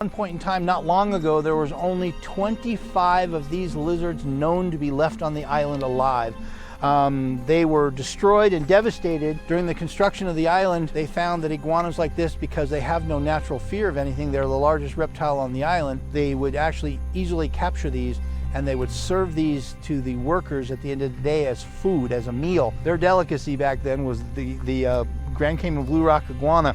At one point in time, not long ago, there was only 25 of these lizards known to be left on the island alive. They were destroyed and devastated during the construction of the island. They found that iguanas like this, because they have no natural fear of anything, they're the largest reptile on the island, they would actually easily capture these, and they would serve these to the workers at the end of the day as food, as a meal. Their delicacy back then was the Grand Cayman Blue Iguana.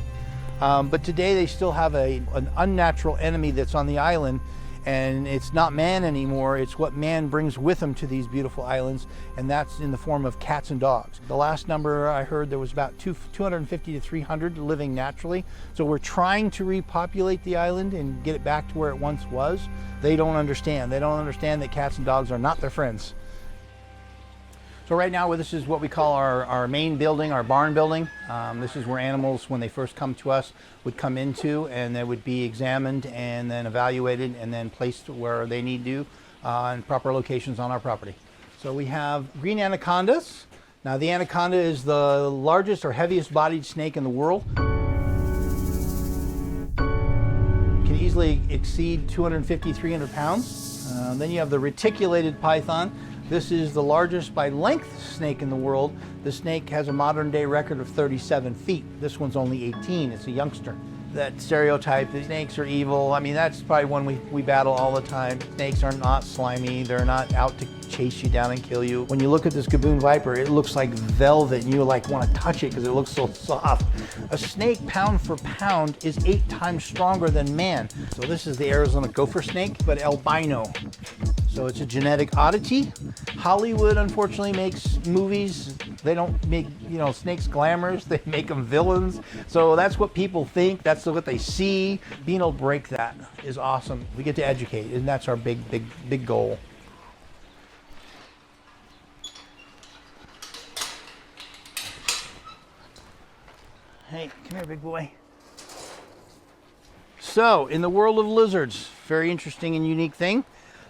But today they still have an unnatural enemy that's on the island, and it's not man anymore, it's what man brings with him to these beautiful islands, and that's in the form of cats and dogs. The last number I heard, there was about 250 to 300 living naturally. So we're trying to repopulate the island and get it back to where it once was. They don't understand. They don't understand that cats and dogs are not their friends. So right now, this is what we call our main building, our barn building. This is where animals, when they first come to us, would come into, and they would be examined and then evaluated and then placed where they need to in proper locations on our property. So we have green anacondas. Now the anaconda is the largest or heaviest bodied snake in the world. Can easily exceed 250, 300 pounds. Then you have the reticulated python. This is the largest by length snake in the world. The snake has a modern day record of 37 feet. This one's only 18, it's a youngster. That stereotype that snakes are evil, I mean, that's probably one we battle all the time. Snakes are not slimy, they're not out to chase you down and kill you. When you look at this gaboon viper, it looks like velvet, and you like want to touch it because it looks so soft. A snake, pound for pound, is 8 times stronger than man. So this is the Arizona gopher snake, but albino. So it's a genetic oddity. Hollywood, unfortunately, makes movies. They don't make, snakes glamours. They make them villains. So that's what people think. That's what they see. Being able to break that is awesome. We get to educate, and that's our big goal. Hey, come here, big boy. So, in the world of lizards, very interesting and unique thing.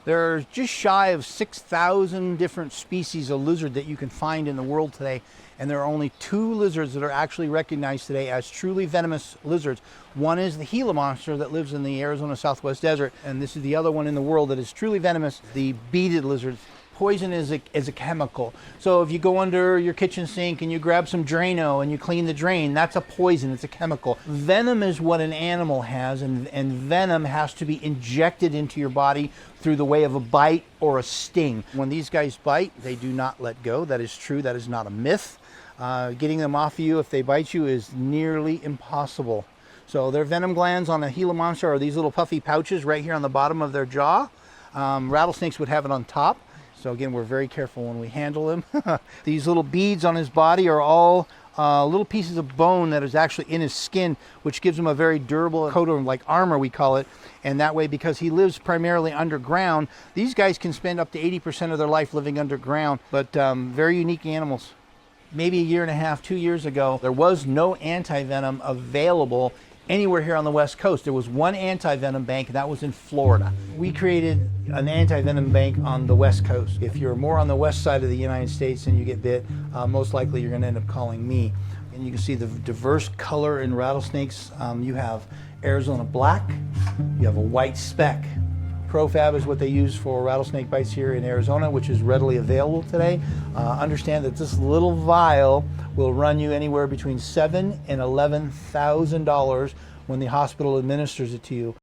There's just shy of 6,000 different species of lizard that you can find in the world today, and there are only 2 lizards that are actually recognized today as truly venomous lizards. One is the Gila monster that lives in the Arizona Southwest Desert, and this is the other one in the world that is truly venomous, the beaded lizard. Poison is a chemical. So if you go under your kitchen sink and you grab some Drano and you clean the drain, that's a poison, it's a chemical. Venom is what an animal has, and venom has to be injected into your body through the way of a bite or a sting. When these guys bite, they do not let go. That is true, that is not a myth. Getting them off of you if they bite you is nearly impossible. So their venom glands on a Gila monster are these little puffy pouches right here on the bottom of their jaw. Rattlesnakes would have it on top. So again, we're very careful when we handle him. These little beads on his body are all little pieces of bone that is actually in his skin, which gives him a very durable coat of like armor, we call it. And that way, because he lives primarily underground, these guys can spend up to 80% of their life living underground, but very unique animals. Maybe a year and a half, 2 years ago, there was no anti-venom available anywhere here on the West Coast. There was one anti-venom bank, and that was in Florida. We created an anti-venom bank on the West Coast. If you're more on the west side of the United States and you get bit, most likely you're going to end up calling me. And you can see the diverse color in rattlesnakes. You have Arizona black, you have a white speck. Profab is what they use for rattlesnake bites here in Arizona, which is readily available today. Understand that this little vial will run you anywhere between $7,000 and $11,000 when the hospital administers it to you.